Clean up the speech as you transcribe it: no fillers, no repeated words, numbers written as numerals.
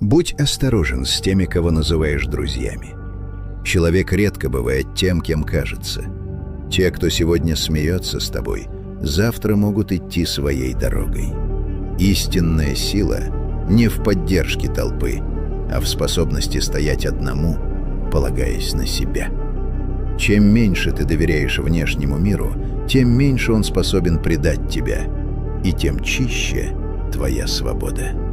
Будь осторожен с теми, кого называешь друзьями. Человек редко бывает тем, кем кажется. Те, кто сегодня смеется с тобой, завтра могут идти своей дорогой. Истинная сила не в поддержке толпы, а в способности стоять одному, полагаясь на себя. Чем меньше ты доверяешь внешнему миру, тем меньше он способен предать тебя, и тем чище твоя свобода.